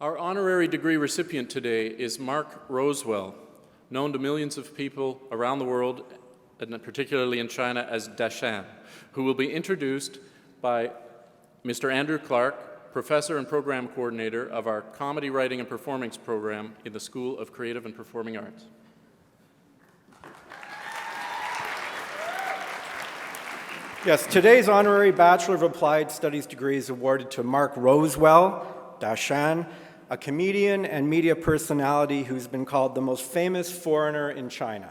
Our honorary degree recipient today is Mark Rowswell, known to millions of people around the world, and particularly in China, as Dashan, who will be introduced by Mr. Andrew Clark, Professor and Program Coordinator of our Comedy Writing and Performance Program in the School of Creative and Performing Arts. Yes, today's honorary Bachelor of Applied Studies degree is awarded to Mark Rowswell, Dashan, a comedian and media personality who's been called the most famous foreigner in China.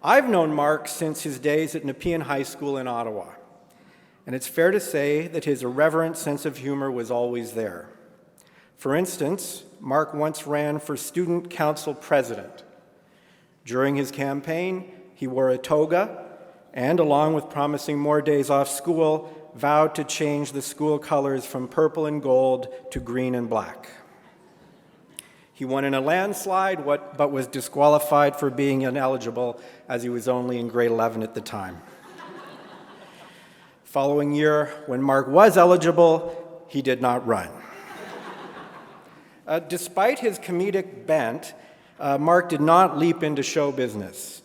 I've known Mark since his days at Nepean High School in Ottawa, and it's fair to say that his irreverent sense of humor was always there. For instance, Mark once ran for student council president. During his campaign, he wore a toga and, along with promising more days off school, vowed to change the school colors from purple and gold to green and black. He won in a landslide, but was disqualified for being ineligible as he was only in grade 11 at the time. Following year, when Mark was eligible, he did not run. Despite his comedic bent, Mark did not leap into show business.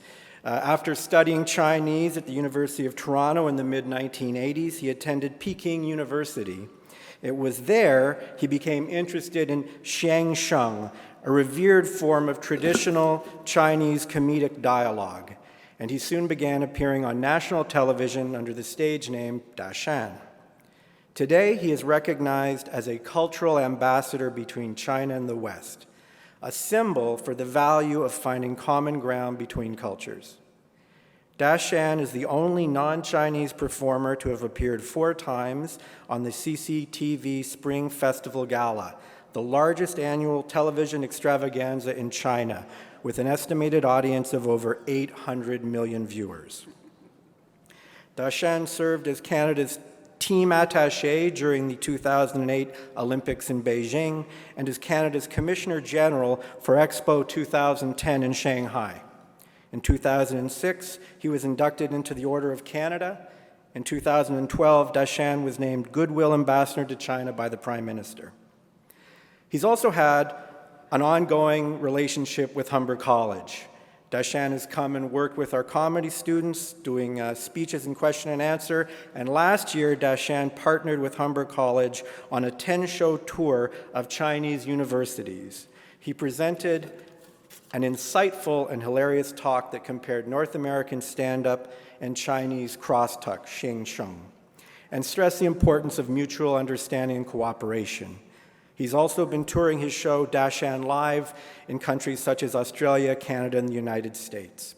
After studying Chinese at the University of Toronto in the mid-1980s, he attended Peking University. It was there he became interested in xiangsheng, a revered form of traditional Chinese comedic dialogue, and he soon began appearing on national television under the stage name Dashan. Today, he is recognized as a cultural ambassador between China and the West, a symbol for the value of finding common ground between cultures. Dashan is the only non-Chinese performer to have appeared 4 times on the CCTV Spring Festival Gala, the largest annual television extravaganza in China, with an estimated audience of over 800 million viewers. Dashan served as Canada's team attaché during the 2008 Olympics in Beijing and as Canada's Commissioner General for Expo 2010 in Shanghai. In 2006, he was inducted into the Order of Canada. In 2012, Dashan was named Goodwill Ambassador to China by the Prime Minister. He's also had an ongoing relationship with Humber College. Dashan has come and worked with our comedy students, doing speeches and question and answer, and last year, Dashan partnered with Humber College on a 10-show tour of Chinese universities. He presented an insightful and hilarious talk that compared North American stand-up and Chinese crosstalk, xiangsheng, and stressed the importance of mutual understanding and cooperation. He's also been touring his show, Dashan Live, in countries such as Australia, Canada, and the United States.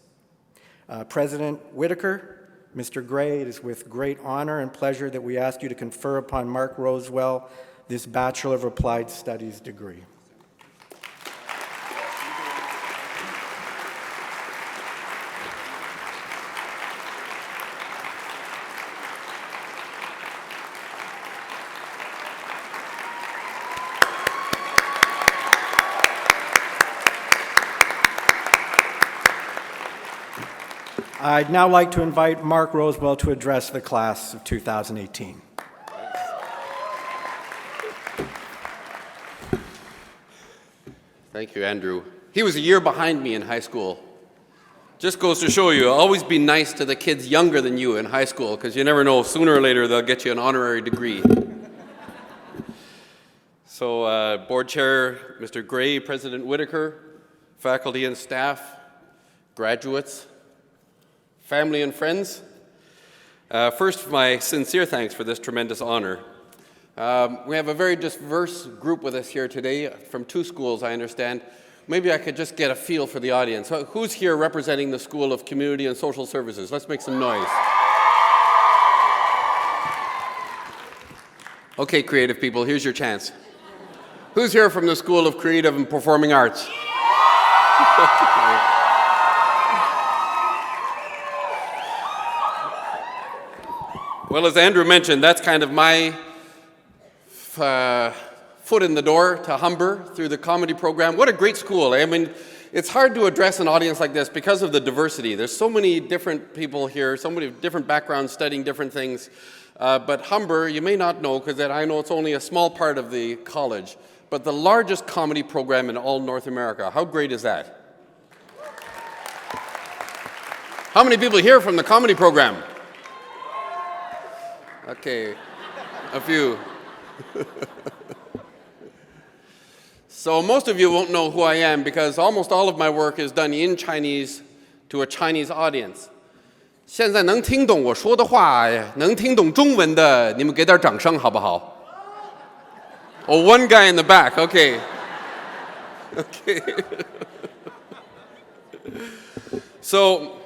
President Whitaker, Mr. Gray, it is with great honor and pleasure that we ask you to confer upon Mark Rowswell this Bachelor of Applied Studies degree. I'd now like to invite Mark Rowswell to address the class of 2018. Thank you, Andrew. He was a year behind me in high school. Just goes to show you, always be nice to the kids younger than you in high school, because you never know, sooner or later they'll get you an honorary degree. So, Board Chair Mr. Gray, President Whitaker, faculty and staff, graduates, family and friends, first, my sincere thanks for this tremendous honor. We have a very diverse group with us here today from 2 schools, I understand. Maybe I could just get a feel for the audience. Who's here representing the School of Community and Social Services? Let's make some noise. Okay, creative people, here's your chance. Who's here from the School of Creative and Performing Arts? Well, as Andrew mentioned, that's kind of my foot in the door to Humber through the comedy program. What a great school. I mean, it's hard to address an audience like this because of the diversity. There's so many different people here, so many different backgrounds studying different things. But Humber, you may not know, because I know it's only a small part of the college, but the largest comedy program in all North America. How great is that? How many people here from the comedy program? Okay, a few. So most of you won't know who I am because almost all of my work is done in Chinese to a Chinese audience. 现在能听懂我说的话，能听懂中文的，你们给点掌声好不好？ Oh, one guy in the back. Okay. Okay. So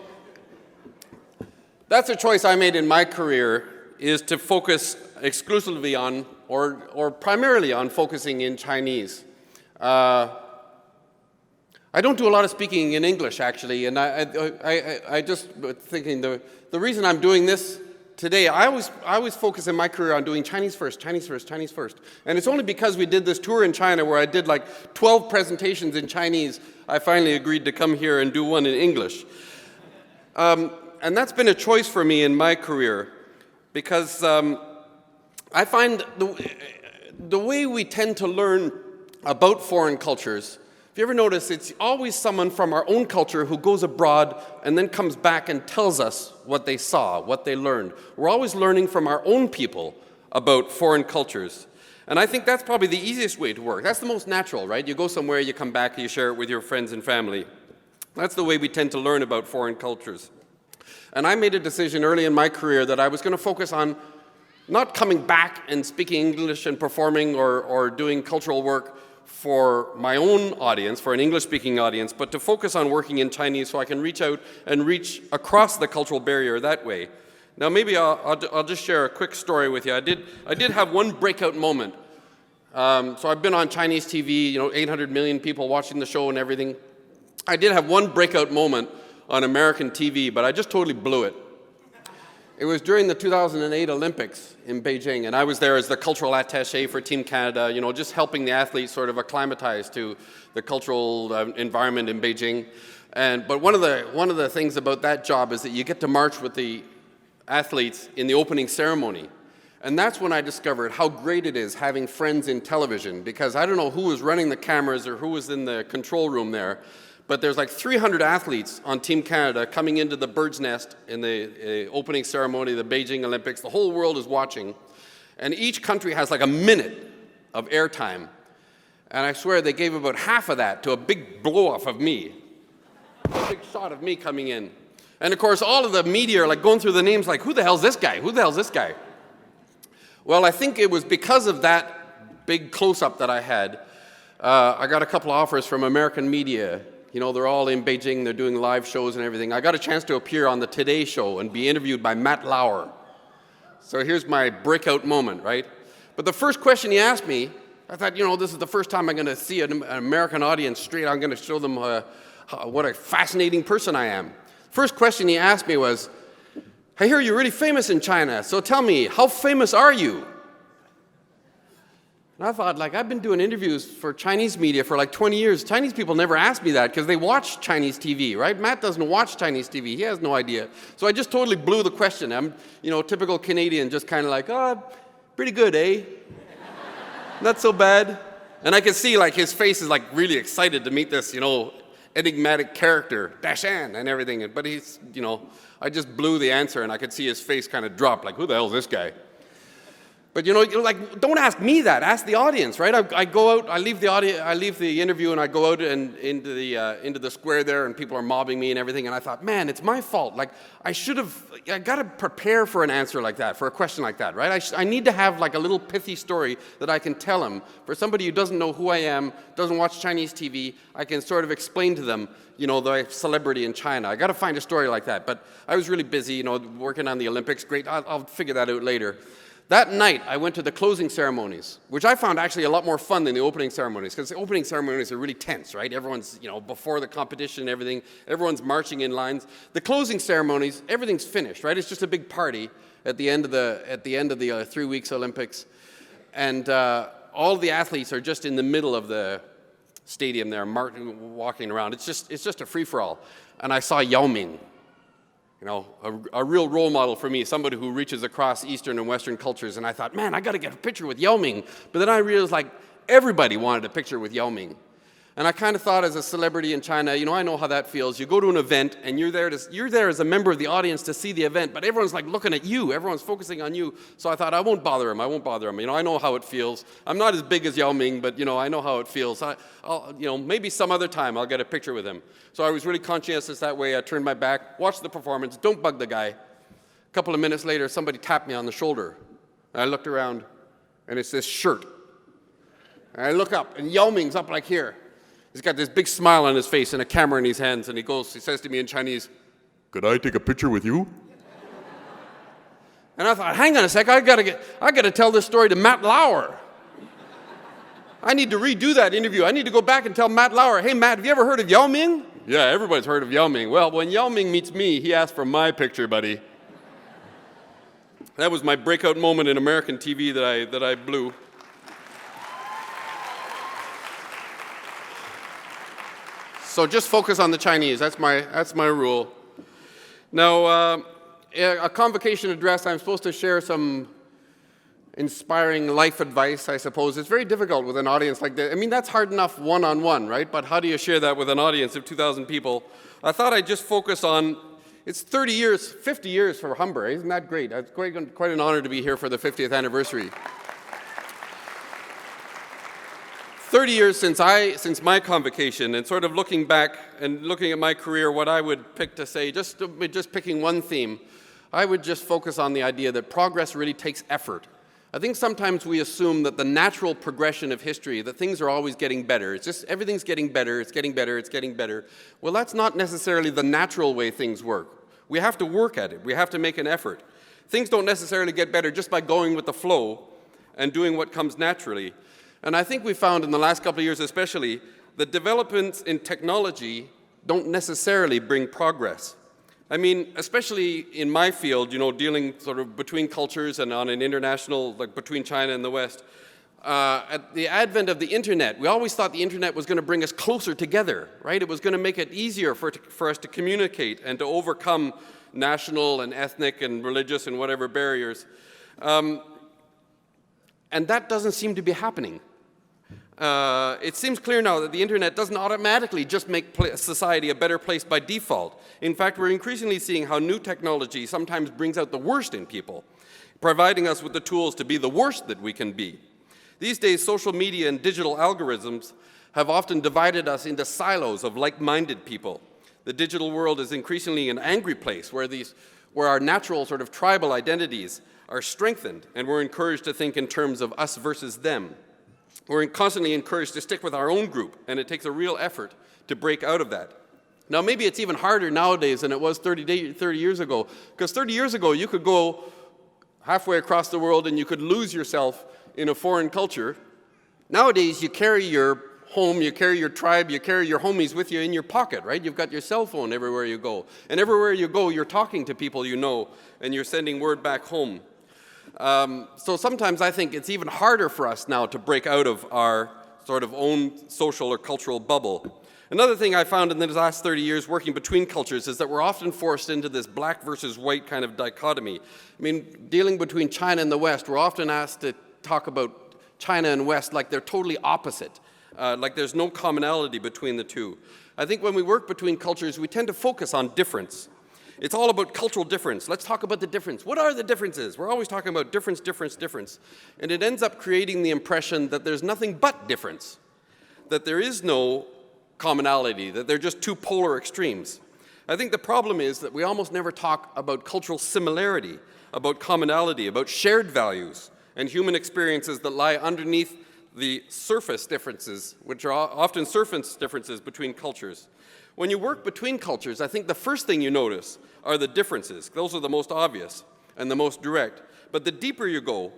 that's a choice I made in my career, is to focus exclusively on, or primarily on, focusing in Chinese. I don't do a lot of speaking in English, actually, and I just thinking the reason I'm doing this today, I always focus in my career on doing Chinese first, Chinese first, Chinese first. And it's only because we did this tour in China where I did like 12 presentations in Chinese, I finally agreed to come here and do one in English. And that's been a choice for me in my career because I find the way we tend to learn about foreign cultures, if you ever notice, it's always someone from our own culture who goes abroad and then comes back and tells us what they saw, what they learned. We're always learning from our own people about foreign cultures. And I think that's probably the easiest way to work. That's the most natural, right? You go somewhere, you come back, you share it with your friends and family. That's the way we tend to learn about foreign cultures. And I made a decision early in my career that I was going to focus on not coming back and speaking English and performing or doing cultural work for my own audience, for an English-speaking audience, but to focus on working in Chinese so I can reach out and reach across the cultural barrier that way. Now maybe I'll just share a quick story with you. I did have one breakout moment. So I've been on Chinese TV, 800 million people watching the show and everything. I did have one breakout moment on American TV, but I just totally blew it. It was during the 2008 Olympics in Beijing, and I was there as the cultural attaché for Team Canada, just helping the athletes sort of acclimatize to the cultural environment in Beijing. But one of the things about that job is that you get to march with the athletes in the opening ceremony. And that's when I discovered how great it is having friends in television, because I don't know who was running the cameras or who was in the control room there, but there's like 300 athletes on Team Canada coming into the bird's nest in the opening ceremony of the Beijing Olympics. The whole world is watching. And each country has like a minute of airtime. And I swear they gave about half of that to a big blow-off of me. A big shot of me coming in. And of course, all of the media are like going through the names like, who the hell's this guy? Who the hell's this guy? Well, I think it was because of that big close-up that I had. I got a couple of offers from American media. They're all in Beijing, they're doing live shows and everything. I got a chance to appear on the Today Show and be interviewed by Matt Lauer. So here's my breakout moment, right? But the first question he asked me, I thought, this is the first time I'm going to see an American audience straight. I'm going to show them what a fascinating person I am. First question he asked me was, I hear you're really famous in China, so tell me, how famous are you? And I thought, I've been doing interviews for Chinese media for like 20 years. Chinese people never ask me that because they watch Chinese TV, right? Matt doesn't watch Chinese TV. He has no idea. So I just totally blew the question. I'm, typical Canadian, just kind of like, oh, pretty good, eh? Not so bad. And I could see his face is really excited to meet this, enigmatic character, Dashan and everything. But he's, I just blew the answer and I could see his face kind of drop, who the hell is this guy? But don't ask me that. Ask the audience, right? I go out, I leave the interview, and I go out and into the square there, and people are mobbing me and everything. And I thought, man, it's my fault. I got to prepare for an answer like that, for a question like that, right? I need to have a little pithy story that I can tell them. For somebody who doesn't know who I am, doesn't watch Chinese TV, I can sort of explain to them, the celebrity in China. I got to find a story like that. But I was really busy, working on the Olympics. Great, I'll figure that out later. That night, I went to the closing ceremonies, which I found actually a lot more fun than the opening ceremonies, because the opening ceremonies are really tense, right? Everyone's, before the competition and everything, everyone's marching in lines. The closing ceremonies, everything's finished, right? It's just a big party at the end of the 3 weeks Olympics. And all the athletes are just in the middle of the stadium there, walking around. It's just a free-for-all. And I saw Yao Ming. a real role model for me, somebody who reaches across Eastern and Western cultures. And I thought, man, I got to get a picture with Yao Ming. But then I realized, like, everybody wanted a picture with Yao Ming. And I kind of thought, as a celebrity in China, I know how that feels. You go to an event, and you're there as a member of the audience to see the event, but everyone's like looking at you. Everyone's focusing on you. So I thought, I won't bother him. I know how it feels. I'm not as big as Yao Ming, but I know how it feels. Maybe some other time I'll get a picture with him. So I was really conscientious that way. I turned my back, watched the performance. Don't bug the guy. A couple of minutes later, somebody tapped me on the shoulder. And I looked around, and it's this shirt. And I look up, and Yao Ming's up like here. He's got this big smile on his face and a camera in his hands, and he says to me in Chinese, "Could I take a picture with you?" And I thought, hang on a sec, I gotta tell this story to Matt Lauer. I need to redo that interview. I need to go back and tell Matt Lauer, "Hey Matt, have you ever heard of Yao Ming?" "Yeah, everybody's heard of Yao Ming." "Well, when Yao Ming meets me, he asks for my picture, buddy." That was my breakout moment in American TV that I blew. So just focus on the Chinese. That's my rule. Now, a convocation address, I'm supposed to share some inspiring life advice, I suppose. It's very difficult with an audience like that. I mean, that's hard enough one-on-one, right? But how do you share that with an audience of 2,000 people? I thought I'd just focus on, it's 30 years, 50 years for Humber. Isn't that great? It's quite an honor to be here for the 50th anniversary. 30 years since my convocation, and sort of looking back and looking at my career, what I would pick to say, just picking one theme, I would just focus on the idea that progress really takes effort. I think sometimes we assume that the natural progression of history, that things are always getting better. It's just everything's getting better, it's getting better, it's getting better. Well, that's not necessarily the natural way things work. We have to work at it. We have to make an effort. Things don't necessarily get better just by going with the flow and doing what comes naturally. And I think we found in the last couple of years especially that developments in technology don't necessarily bring progress. I mean, especially in my field, dealing sort of between cultures and on an international, like between China and the West, at the advent of the internet, we always thought the internet was going to bring us closer together, right? It was going to make it easier for us to communicate and to overcome national and ethnic and religious and whatever barriers. And that doesn't seem to be happening. It seems clear now that the internet doesn't automatically just make society a better place by default. In fact, we're increasingly seeing how new technology sometimes brings out the worst in people, providing us with the tools to be the worst that we can be. These days, social media and digital algorithms have often divided us into silos of like-minded people. The digital world is increasingly an angry place where our natural sort of tribal identities are strengthened, and we're encouraged to think in terms of us versus them. We're constantly encouraged to stick with our own group, and it takes a real effort to break out of that. Now, maybe it's even harder nowadays than it was 30 years ago, because 30 years ago, you could go halfway across the world and you could lose yourself in a foreign culture. Nowadays, you carry your home, you carry your tribe, you carry your homies with you in your pocket, right? You've got your cell phone everywhere you go. And everywhere you go, you're talking to people you know, and you're sending word back home. So sometimes I think it's even harder for us now to break out of our sort of own social or cultural bubble. Another thing I found in the last 30 years working between cultures is that we're often forced into this black versus white kind of dichotomy. I mean, dealing between China and the West, we're often asked to talk about China and West like they're totally opposite, like there's no commonality between the two. I think when we work between cultures, we tend to focus on difference. It's all about cultural difference. Let's talk about the difference. What are the differences? We're always talking about difference, difference, difference. And it ends up creating the impression that there's nothing but difference, that there is no commonality, that they're just two polar extremes. I think the problem is that we almost never talk about cultural similarity, about commonality, about shared values, and human experiences that lie underneath the surface differences, which are often surface differences between cultures. When you work between cultures, I think the first thing you notice are the differences. Those are the most obvious and the most direct. But the deeper you go,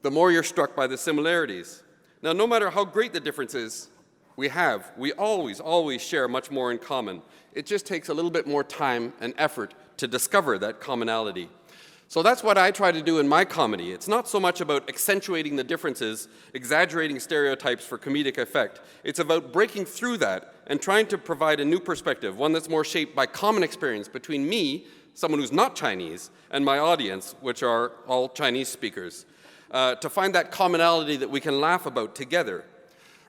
the more you're struck by the similarities. Now, no matter how great the differences we always share much more in common. It just takes a little bit more time and effort to discover that commonality. So that's what I try to do in my comedy. It's not so much about accentuating the differences, exaggerating stereotypes for comedic effect. It's about breaking through that and trying to provide a new perspective, one that's more shaped by common experience between me, someone who's not Chinese, and my audience, which are all Chinese speakers, to find that commonality that we can laugh about together.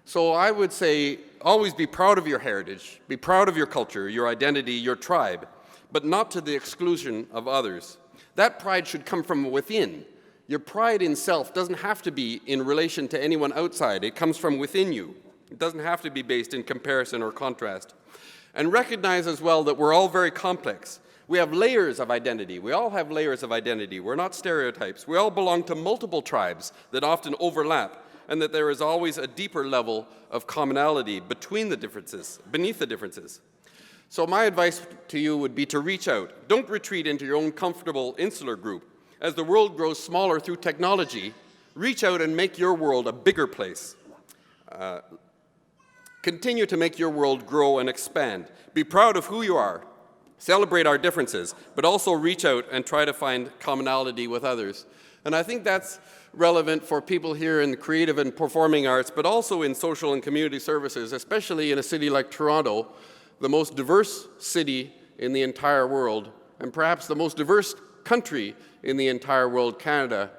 So I would say, always be proud of your heritage, be proud of your culture, your identity, your tribe, but not to the exclusion of others. That pride should come from within. Your pride in self doesn't have to be in relation to anyone outside. It comes from within you. It doesn't have to be based in comparison or contrast. And recognize as well that we're all very complex. We have layers of identity. We all have layers of identity. We're not stereotypes. We all belong to multiple tribes that often overlap, and that there is always a deeper level of commonality between the differences, beneath the differences. So my advice to you would be to reach out. Don't retreat into your own comfortable insular group. As the world grows smaller through technology, reach out and make your world a bigger place. Continue to make your world grow and expand. Be proud of who you are. Celebrate our differences, but also reach out and try to find commonality with others. And I think that's relevant for people here in the creative and performing arts, but also in social and community services, especially in a city like Toronto, the most diverse city in the entire world, and perhaps the most diverse country in the entire world, Canada,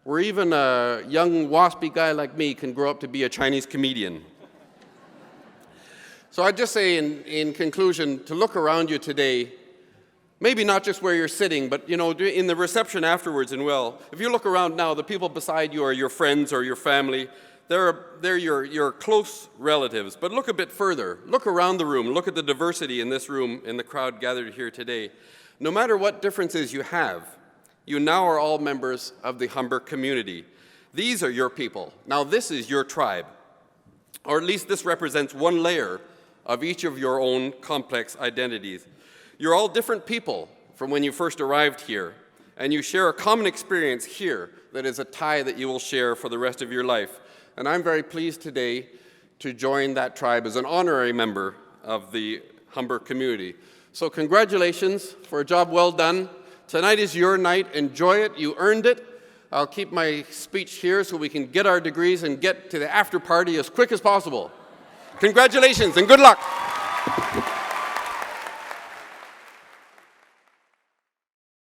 where even a young waspy guy like me can grow up to be a Chinese comedian. So I'd just say in conclusion, to look around you today, maybe not just where you're sitting, but in the reception afterwards and if you look around now, the people beside you are your friends or your family. They're your close relatives. But look a bit further. Look around the room. Look at the diversity in this room, in the crowd gathered here today. No matter what differences you have, you now are all members of the Humber community. These are your people. Now this is your tribe. Or at least this represents one layer of each of your own complex identities. You're all different people from when you first arrived here, and you share a common experience here that is a tie that you will share for the rest of your life. And I'm very pleased today to join that tribe as an honorary member of the Humber community. So congratulations for a job well done. Tonight is your night. Enjoy it. You earned it. I'll keep my speech here so we can get our degrees and get to the after party as quick as possible. Congratulations and good luck.